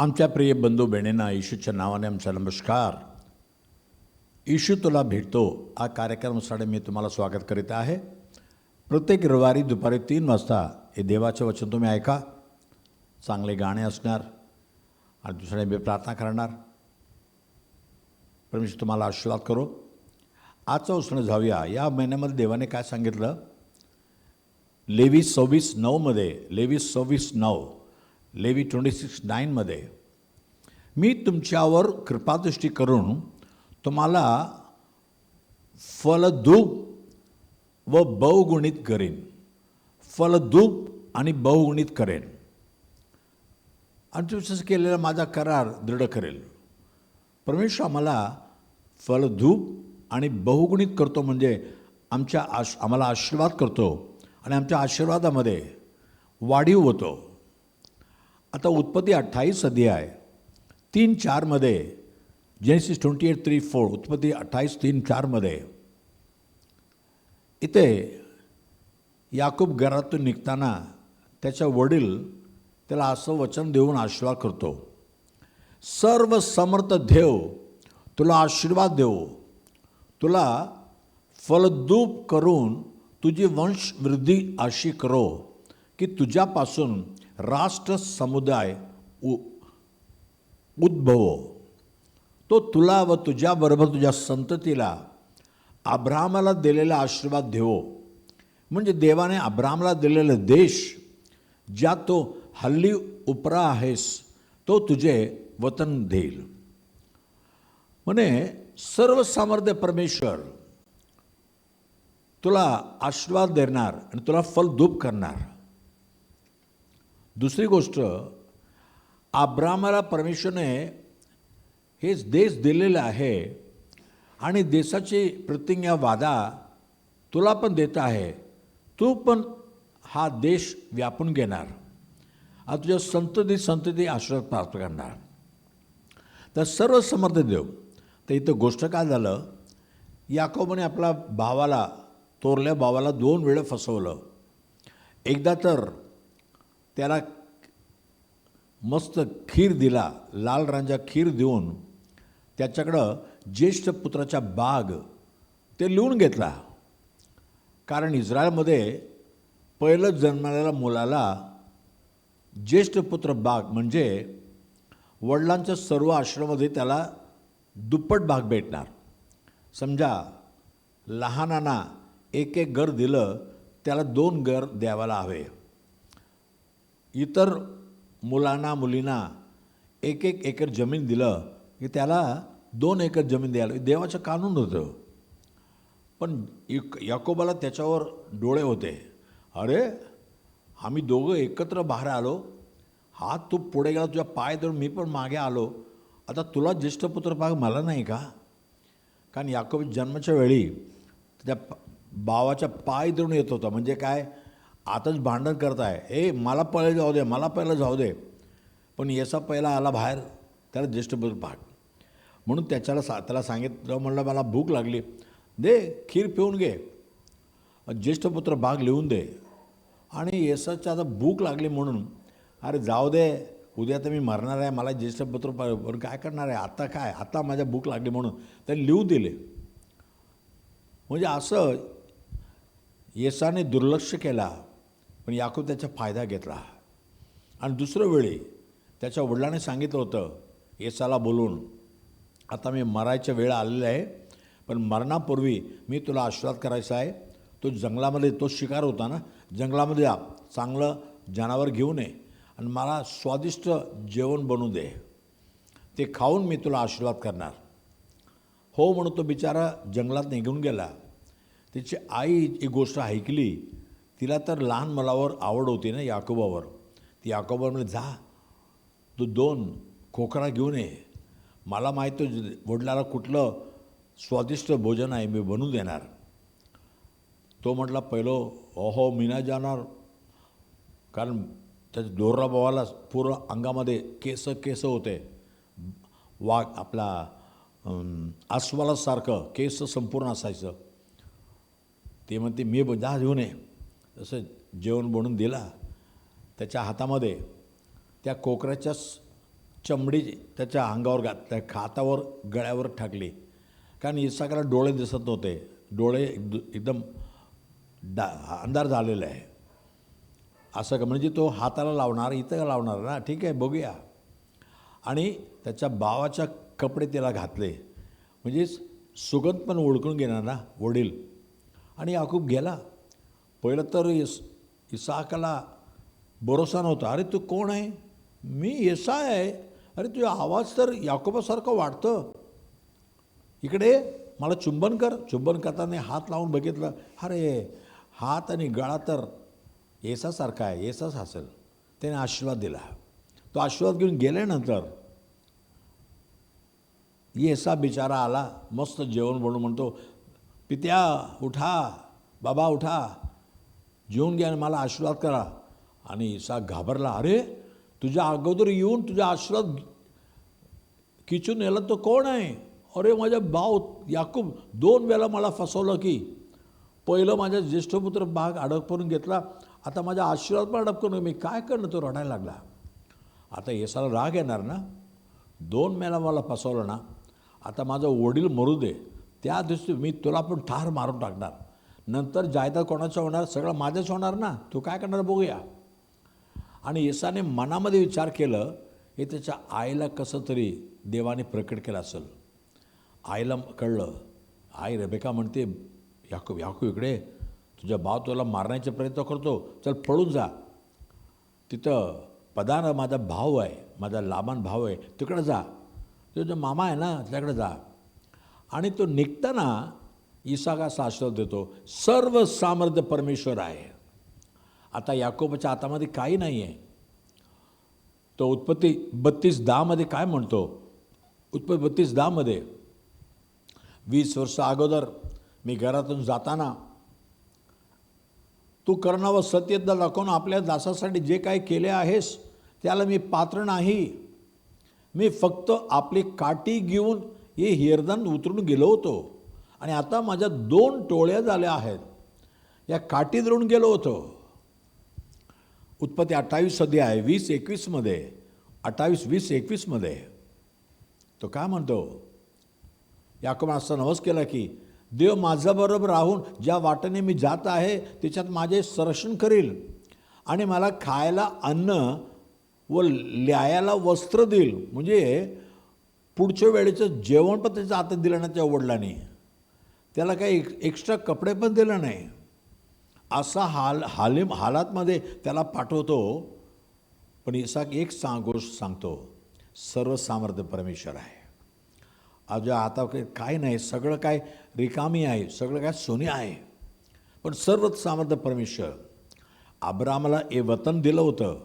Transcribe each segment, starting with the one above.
आमच्या प्रिय बंधू बहिणींना येशूच्या नावाने आमचा नमस्कार. येशू तुला भेटतो हा कार्यक्रमासाठी मी तुम्हाला स्वागत करीत आहे. प्रत्येक रविवारी दुपारी 3 वाजता हे देवाचे वचन तुम्ही ऐका. चांगले गाणे असणार आणि दुसऱ्या मी प्रार्थना करणार. परमेश्वर तुम्हाला आशीर्वाद करो. आजचं वचन जाऊया. या महिन्यामध्ये देवाने काय सांगितलं? लेवी 26:9 लेवी 26:9 लेवी 26:9 मी तुमच्यावर कृपादृष्टी करून तुम्हाला फलद्रूप व बहुगुणित करेन. फलद्रूप आणि बहुगुणित करेन आणि तुमचं केलेला माझा करार दृढ करेल. परमेश्वर आम्हाला फलद्रूप आणि बहुगुणित करतो, म्हणजे आम्हाला आशीर्वाद करतो आणि आमच्या आशीर्वादामध्ये वाढीव होतो. आता उत्पत्ती 28 अध्याय 3:4 जेनेसिस 28:3-4 उत्पत्ती 28:3-4 इथे याकूब घरातून निघताना त्याच्या वडील त्याला असं वचन देऊन आशीर्वाद करतो. सर्व समर्थ देव तुला आशीर्वाद देव, तुला फलद्रूप करून तुझी वंशवृद्धी अशी करो की तुझ्यापासून राष्ट्र समुदाय उद्भवो. तो तुला व तुझ्याबरोबर तुझ्या संततीला अब्राहमाला दिलेला आशीर्वाद देवो. म्हणजे देवाने अब्राहमाला दिलेला देश ज्या तो हल्ली उपरा आहेस तो तुझे वतन देईल. म्हणे सर्व सामर्थ्य परमेश्वर तुला आशीर्वाद देणार आणि तुला फलद्रूप करणार. दुसरी गोष्ट, अब्राहमाला परमेश्वरने हेच देश दिलेला आहे आणि देशाची प्रतिज्ञा वादा तुला पण देत आहे. तू पण हा देश व्यापून घेणार. आता तुझ्या संतती आशीर्वाद प्राप्त करणार. तर सर्व समर्थ देव. तर इथं गोष्ट काय झालं, याकोबाने आपला भावाला, थोरल्या भावाला 2 वेळा फसवलं. एकदा तर त्याला मस्त खीर दिला, लाल रांजा खीर देऊन त्याच्याकडं ज्येष्ठ पुत्राचा बाग ते लिहून घेतला. कारण इस्रायलमध्ये पहिलं जन्मलेल्या मुलाला ज्येष्ठ पुत्र भाग म्हणजे वडिलांच्या सर्व आश्रमामध्ये त्याला दुप्पट भाग भेटणार. समजा लहानांना एक घर दिलं, त्याला 2 घर द्यावायला हवे. इतर मुलांना मुलींना 1 एकर जमीन दिलं की त्याला 2 एकर जमीन द्यायला. देवाचं कानून होतं. पण याकोबाला त्याच्यावर डोळे होते. अरे आम्ही दोघं एकत्र बाहेर आलो, हा तू पुढे गेला, तुझ्या पाय धरून मी पण मागे आलो, आता तुला ज्येष्ठ पुत्र भाग मला नाही का? कारण याकोब जन्माच्या वेळी त्याच्या भावाच्या पाय धरून येत होता. म्हणजे काय, आताच भांडण करत आहे, मला पहिले जाऊ दे, मला पहिलं जाऊ दे. पण येसा पहिला आला बाहेर, त्याला ज्येष्ठ पुत्र भाग. म्हणून त्याला सांगितलं, म्हणलं मला भूक लागली, दे खीर पिऊन घे, ज्येष्ठ पुत्र भाग लिहून दे. आणि येसाच्या आता भूक लागली म्हणून, अरे जाऊ दे, उद्या तर मी मरणार आहे, मला ज्येष्ठ पुत्र काय करणार आहे, आता काय, आता माझ्या भूक लागली म्हणून त्याने लिहू दिले. म्हणजे असं येसाने दुर्लक्ष केला, पण याकूब त्याचा फायदा घेतला. आणि दुसरं वेळी त्याच्या वडिलांनी सांगितलं होतं येसाला बोलून, आता मी मरायच्या वेळ आलेला आहे, पण मरणापूर्वी मी तुला आशीर्वाद करायचा आहे. तो जंगलामध्ये, तो शिकार होता ना, जंगलामध्ये जा, चांगलं जनावर घेऊन ये आणि मला स्वादिष्ट जेवण बनवून दे, ते खाऊन मी तुला आशीर्वाद करणार. हो म्हणून तो बिचारा जंगलात निघून गेला. त्याची आई एक गोष्ट ऐकली. तिला तर लहान मुलावर आवड होती ना, याकोबावर. ती याकोबावर म्हणजे जा, तू 2 खोकरा घेऊन ये, मला माहीत वडिलाला कुठलं स्वादिष्ट भोजन आहे, मी बनवून देणार. तो म्हटला पहिलं, ओहो मी नाही जाणार. कारण त्याच्या दोरा भावाला पूर्ण अंगामध्ये केस होते, वाघ आपला अस्वलासारखं केस संपूर्ण असायचं. ते म्हणते मी जा घेऊन ये. तसं जेवण बनवून दिला. त्याच्या हातामध्ये त्या कोकराच्या चमडी त्याच्या अंगावर त्या हातावर गळ्यावर टाकली. कारण इसाकाला डोळे दिसत नव्हते, डोळे एकदम अंधार झालेला आहे. असं का म्हणजे तो हाताला लावणार, इथं का लावणार ना, ठीक आहे बघूया. आणि त्याच्या भावाच्या कपडे त्याला घातले, म्हणजे सुगंध पण ओळखून घेणार ना वडील. आणि याकूब गेला. पहिलं तर इसाकाला भरोसा नव्हता. अरे तू कोण आहे? मी येसा आहे. अरे तुझा आवाज तर याकोबासारखं वाटतं. इकडे मला चुंबन कर. चुंबन करताना हात लावून बघितलं, अरे हात आणि गळा तर येसासारखा आहे, येसाच असेल. त्याने आशीर्वाद दिला. तो आशीर्वाद घेऊन गेल्यानंतर येसा बिचारा आला, मस्त जेवण बनवून म्हणतो, पित्या उठा, बाबा उठा, जेवून घ्या आणि मला आशीर्वाद करा. आणि येसा घाबरला. अरे तुझ्या अगोदर येऊन तुझा आशीर्वाद खिचून नेला तो कोण आहे? अरे माझा भाऊ याकूब 2 वेळा मला फसवलं की. पहिलं माझ्या ज्येष्ठपुत्र भाग अडक करून घेतला, आता माझा आशीर्वाद पण अडक करून मी काय करणं? तो रडायला लागला. आता येसाला राग येणार ना, 2 वेळा मला फसवलं ना, आता माझा वडील मरू दे, त्या दिवशी मी तुला पण ठार मारून टाकणार. नंतर जायदाद कोणाचं होणार? सगळं माझंच होणार ना, तू काय करणार बघूया. आणि येसाने मनामध्ये विचार केलं, हे त्याच्या आईला कसं तरी देवाने प्रकट केलं असेल. आईला कळलं. आई रेबेका म्हणते, याकूब याकूब इकडे, तुझा भाव तुला मारण्याचा प्रयत्न करतो, चल पळून जा. तिथं पदान माझा भाऊ आहे, माझा लाबान भाऊ आहे, तिकडे जा, तुझा मामा आहे ना त्याकडे जा. आणि तो निघताना इसाकाचा आशीर्वाद देतो, सर्व सामर्थ्य परमेश्वर आहे. आता याकोबाच्या हातामध्ये काही नाही आहे. तो उत्पत्ती 32:10 काय म्हणतो? उत्पत्ती 32:10 20 वर्ष अगोदर मी घरातून जाताना तू करणावं सत्य दाखवून आपल्या दासासाठी जे काही केले आहेस त्याला मी पात्र नाही. मी फक्त आपली काठी घेऊन हे हिरदान उतरून गेलो होतो आणि आता माझ्या 2 टोळ्या झाल्या आहेत, या काठी धरून गेलो होतो. उत्पत्ती 28 अध्याय 20-21 28 20-21 तो काय म्हणतो? याकोबाने असं नवस केला की देव माझ्याबरोबर राहून ज्या वाटेने मी जात आहे त्याच्यात माझे संरक्षण करील आणि मला खायला अन्न व ल्यायाला वस्त्र देईल. म्हणजे पुढच्या वेळेचं जेवण पण त्याच्या हातात दिलं नाही त्या वडिलांनी, त्याला काही एक्स्ट्रा कपडे पण दिलं नाही. असा हालातमध्ये त्याला पाठवतो. पण इसाक एक गोष्ट सांगतो, सर्व सामर्थ्य परमेश्वर आहे. आज आता काय नाही, सगळं काय रिकामी आहे, सगळं काय सोने आहे, पण सर्व सामर्थ्य परमेश्वर. अब्राहमाला हे वतन दिलं होतं,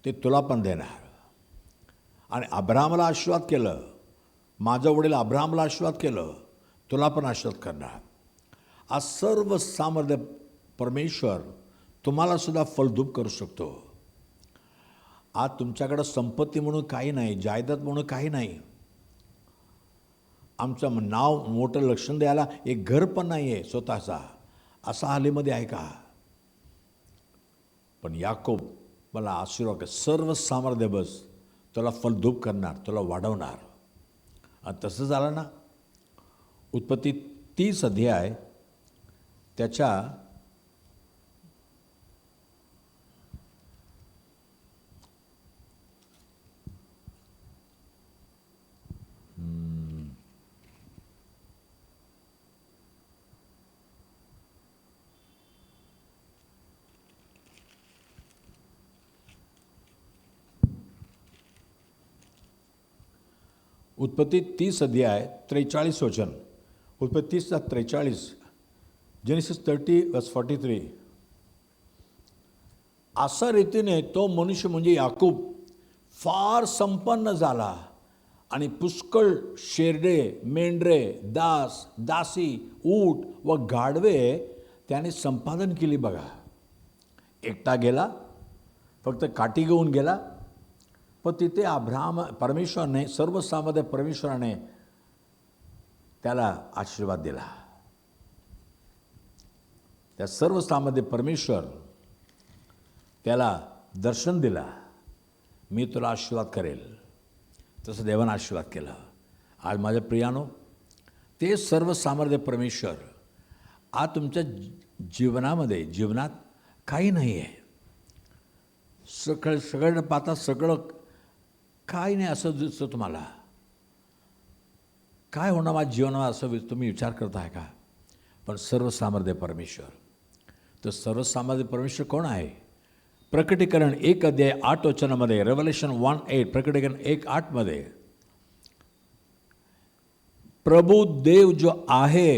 ते तुला पण देणार. आणि अब्राहमाला आशीर्वाद केलं, माझं वडील अब्राहमाला आशीर्वाद केलं, तुला पण आशीर्वाद करणार. आज सर्व सामर्थ्य परमेश्वर तुम्हाला सुद्धा फलद्रूप करू शकतो. आज तुमच्याकडं संपत्ती म्हणून काही नाही, जायदाद म्हणून काही नाही, आमचं नाव मोठं लक्षण द्यायला एक घर पण नाही आहे स्वतःचा, असा हालीमध्ये आहे का? पण याकोब मला आशीर्वाद, सर्व सामर्थ्य बस तुला फलद्रूप करणार, तुला वाढवणार. आणि तसं झालं ना. उत्पत्ती 30 अध्याय त्याच्या उत्पत्ती 30 अध्याय 43 वचन. उत्पत्ती 30:43, जेनेसिस 30:43. अशा रीतीने तो मनुष्य म्हणजे याकूब फार संपन्न झाला आणि पुष्कळ शेरडे, मेंढरे, दास, दासी, ऊट व गाढवे त्याने संपादन केली. बघा, एकटा गेला, फक्त काठी घेऊन गेला, पण तिथे परमेश्वराने, सर्व सामर्थ्य परमेश्वराने त्याला आशीर्वाद दिला. त्या सर्व सामर्थ्य परमेश्वर त्याला दर्शन दिला, मी तुला आशीर्वाद करेल. तसं देवानं आशीर्वाद केला. आज माझ्या प्रियानो, ते सर्व सामर्थ्य परमेश्वर आज तुमच्या जीवनात काही नाही आहे. सगळं पाहता सगळं काही नाही असं दिसतं तुम्हाला. काय होणार माझ्या जीवनात असं तुम्ही विचार करताय का? पण सर्व सामर्थ्य परमेश्वर, तर सर्व सामर्थ्य परमेश्वर कोण आहे? प्रकटीकरण 1:8 रेव्हलेशन 1:8, प्रकटीकरण 1:8 प्रभु देव जो आहे,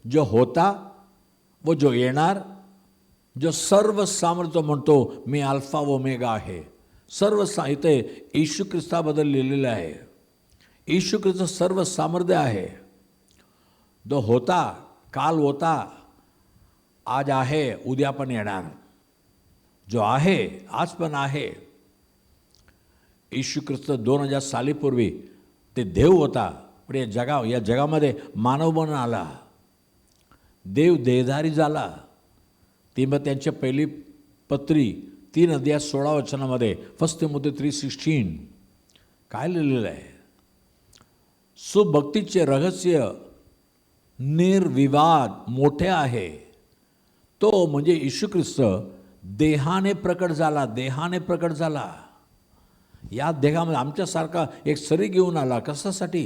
जो होता व जो येणार, जो सर्व सामर्थ्य म्हणतो मी अल्फा व ओमेगा आहे. सर्व इथे येशू ख्रिस्ताबद्दल लिहिलेलं आहे. येशू ख्रिस्त सर्व सामर्थ्य आहे. जो होता, काल होता, आज आहे, उद्या पण येणार. जो आहे, आज पण आहे. येशू ख्रिस्त 2000 सालीपूर्वी ते देव होता, पण या जगामध्ये मानव बनून आला. देव देहधारी झाला. त्यांची पहिली पत्री 3:16 फर्स्ट तिमोथी 3:16 काय लिहिलेलं आहे? सुभक्तीचे रहस्य निर्विवाद मोठे आहे. तो म्हणजे येशू ख्रिस्त देहाने प्रकट झाला. या देहामध्ये आमच्यासारखा एक शरीर घेऊन आला. कशासाठी?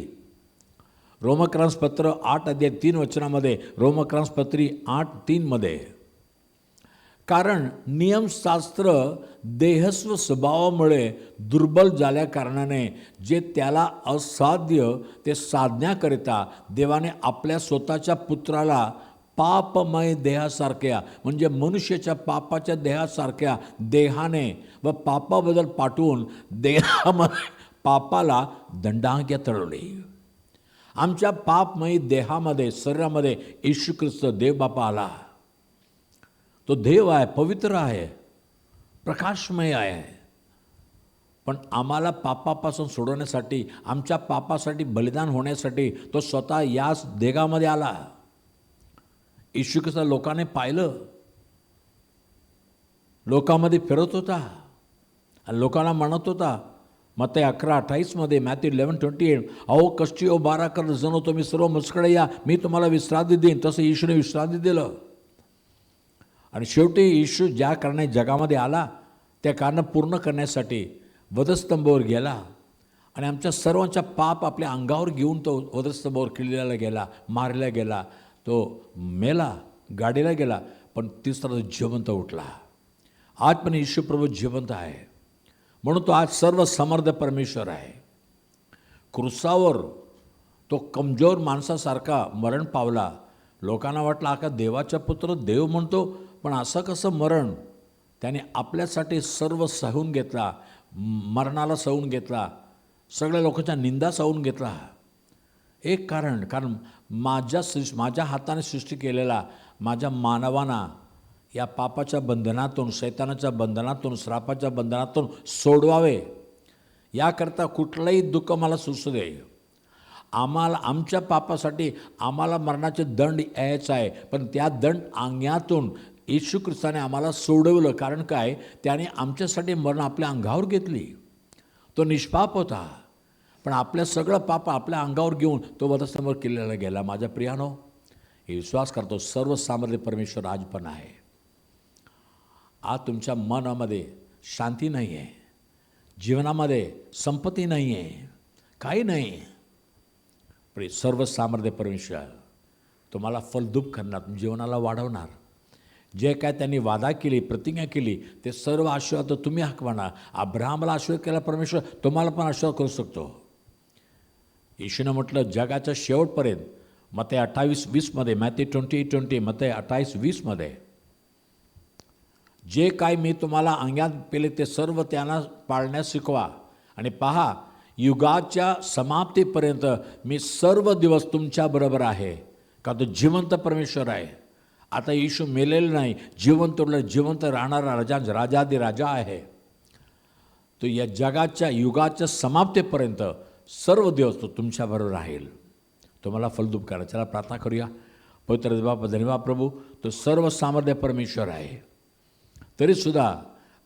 रोमक्रंसपत्र 8:3 रोमक्रंसपत्री 8:3 कारण नियमशास्त्र देहस्व स्वभावामुळे दुर्बल झाल्या कारणाने जे त्याला असाध्य ते साधण्याकरिता देवाने आपल्या स्वतःच्या पुत्राला पापमय देहासारख्या, म्हणजे मनुष्याच्या पापाच्या देहासारख्या देहाने व पापाबद्दल पाठवून देहामध्ये पापाला दंडांक्या तळवली. आमच्या पापमयी देहामध्ये, शरीरामध्ये येशू ख्रिस्त देव बापा आला. तो देव आहे, पवित्र आहे, प्रकाशमय आहे. पण आम्हाला पापापासून सोडवण्यासाठी, आमच्या पापासाठी बलिदान होण्यासाठी तो स्वतः याच देहामध्ये आला. येशू ख्रिस्त लोकांनी पाहिलं, लोकांमध्ये फिरत होता आणि लोकांना म्हणत होता. मत्ती 11:28 मॅथ्यू 11:28 अहो कष्टी ओ बारा कर जणो तुम्ही सर्व माझ्याकडे या, मी तुम्हाला विश्रांती देईन. तसं येशूने विश्रांती दिलं. आणि शेवटी येशू ज्या कारणाने जगामध्ये आला त्या कारण पूर्ण करण्यासाठी वधस्तंभावर गेला आणि आमच्या सर्वांच्या पाप आपल्या अंगावर घेऊन तो वधस्तंभावर किल्ल्याला गेला, मारला गेला, तो मेला, गाडीला गेला, पण तिसरा जिवंत उठला. आज पण येशू प्रभू जिवंत आहे. म्हणून तो आज सर्व समर्थ परमेश्वर आहे. क्रूसावर तो कमजोर माणसासारखा मरण पावला. लोकांना वाटलं हा का देवाचा पुत्र, देव म्हणतो, पण असं कसं मरण? त्याने आपल्यासाठी सर्व सहून घेतला, मरणाला सहून घेतला, सगळ्या लोकांच्या निंदा सहून घेतला. एक कारण माझ्या हाताने सृष्टी केलेला माझ्या मानवांना या पापाच्या बंधनातून, शैतानाच्या बंधनातून, श्रापाच्या बंधनातून सोडवावे, याकरता कुठलंही दुःख मला सुचू दे. आम्हाला आमच्या पापासाठी आम्हाला मरणाचे दंड यायचा आहे, पण त्या दंड आज्ञातून येशू ख्रिस्ताने आम्हाला सोडवलं. कारण काय? त्याने आमच्यासाठी मरण आपल्या अंगावर घेतली. तो निष्पाप होता, पण आपल्या सगळं पाप आपल्या अंगावर घेऊन तो वधस्तंभावर किल्ल्याला गेला. माझ्या प्रियानो, हे विश्वास करतो सर्व सामर्थ्य परमेश्वर आज पण आहे. आज तुमच्या मनामध्ये शांती नाही आहे, जीवनामध्ये संपत्ती नाही आहे, काही नाही, पण सर्व सामर्थ्य परमेश्वर तुम्हाला फलद्रूप करणार, जीवनाला वाढवणार. जे काय त्यांनी वादा केली, प्रतिज्ञा केली, ते सर्व आशीर्वाद तुम्ही हकवणार. अब्राहमाला आशीर्वाद केला परमेश्वर, तुम्हाला पण आशीर्वाद करू शकतो. येशूनं म्हटलं जगाच्या शेवटपर्यंत, मत्ती 28:20 मॅथ्यू 28:20 मत्ती 28:20 जे काय मी तुम्हाला आज्ञा केले ते सर्व त्यांना पाळण्यास शिकवा. आणि पहा, युगाच्या समाप्तीपर्यंत मी सर्व दिवस तुमच्याबरोबर आहे. का तो जिवंत परमेश्वर आहे. आता येशू मेलेलं नाही, जिवंत राहणारा राजाधिराजा आहे. तो या जगाच्या युगाच्या समाप्तीपर्यंत सर्व दिवस तो तुमच्याबरोबर राहील. तुम्हाला फलद्रूप करा. चला प्रार्थना करूया. पवित्र बाबा, धन्यवाद प्रभू, तो सर्व सामर्थ्य परमेश्वर आहे. तरीसुद्धा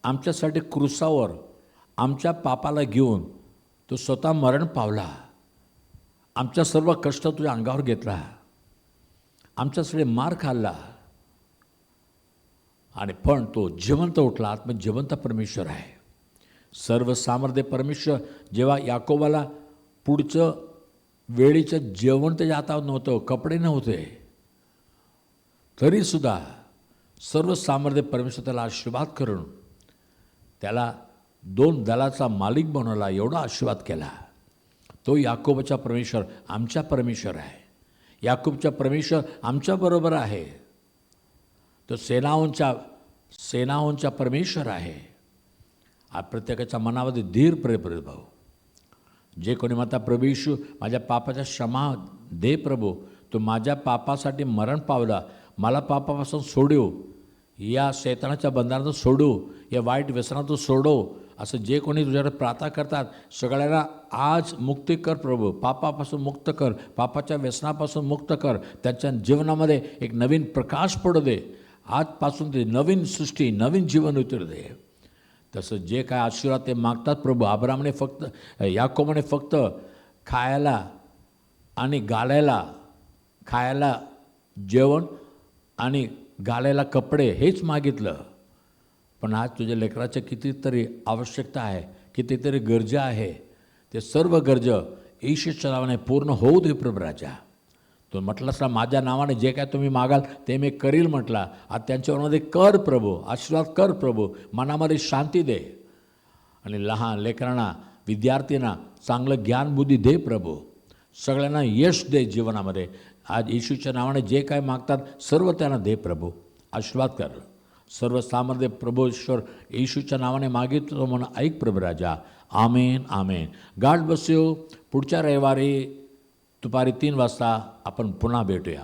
आमच्यासाठी क्रूसावर आमच्या पापाला घेऊन तो स्वतः मरण पावला, आमच्या सर्व कष्ट तुझ्या अंगावर घेतला, आमच्यासाठी मार खाल्ला, आणि पण तो जिवंत उठला. आत्म जिवंत परमेश्वर आहे, सर्व सामर्थ्य परमेश्वर. जेव्हा याकोबाला पुढचं वेळीचं जेवण त्याच्या हातात नव्हतं, कपडे नव्हते, तरीसुद्धा सर्व सामर्थ्य परमेश्वर त्याला आशीर्वाद करून त्याला 2 दलाचा मालिक बनवला, एवढा आशीर्वाद केला. तो याकोबाचा परमेश्वर आमचा परमेश्वर आहे. याकूबचा परमेश्वर आमच्याबरोबर आहे. तो सेनाओंचा परमेश्वर आहे. आज प्रत्येकाच्या मनामध्ये धीर प्रेम भाऊ. जे कोणी म्हणता प्रभू येशू माझ्या पापाच्या क्षमा दे प्रभू, तो माझ्या पापासाठी मरण पावला, मला पापापासून सोडव, या शैतानाच्या बंधनातून सोडू, या वाईट व्यसनातून सोडव, असं जे कोणी तुझ्याकडे प्रार्थना करतात सगळ्यांना आज मुक्ती कर प्रभू. पापापासून मुक्त कर, पापाच्या व्यसनापासून मुक्त कर. त्यांच्या जीवनामध्ये एक नवीन प्रकाश पडू दे. आजपासून ते नवीन सृष्टी, नवीन जीवन उतरू दे. तसं जे काय आशीर्वाद ते मागतात प्रभू. अब्रामने फक्त, याकोबाने फक्त खायला आणि घालायला, खायला जेवण आणि घालायला कपडे हेच मागितलं. पण आज तुझ्या लेकराच्या कितीतरी आवश्यकता आहे, कितीतरी गरजा आहे. ते सर्व गरजा येशूच्या नावाने पूर्ण होऊ दे प्रभू राजा. तो म्हटलास ना माझ्या नावाने जे काय तुम्ही मागाल ते मी करील म्हटला. आज त्यांच्यावरमध्ये कर प्रभू, आशीर्वाद कर प्रभू, मनामध्ये शांती दे. आणि लहान लेकरांना, विद्यार्थ्यांना चांगलं ज्ञान बुद्धी दे प्रभू. सगळ्यांना यश दे जीवनामध्ये. आज येशूच्या नावाने जे काय मागतात सर्व त्यांना दे प्रभू, आशीर्वाद कर. सर्व सामर्थ्य प्रभू ईश्वर येशूच्या नावाने मागितलं म्हणून ऐक प्रभू राजा. आमेन आमेन. God bless you. पुढच्या रविवारी दुपारी 3 वाजता आपण पुन्हा भेटूया.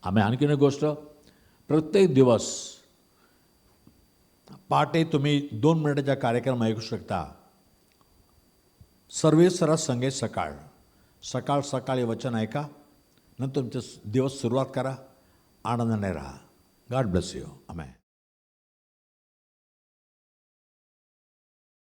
आम्ही आणखीन एक गोष्ट, प्रत्येक दिवस पहाटे तुम्ही 2 मिनिटाचा कार्यक्रम ऐकू शकता. सर्वेसरा संगे सकाळ सकाळ सकाळी वचन ऐका, नंतर तुमचा दिवस सुरुवात करा, आनंदाने राहा. God bless you. आमेन.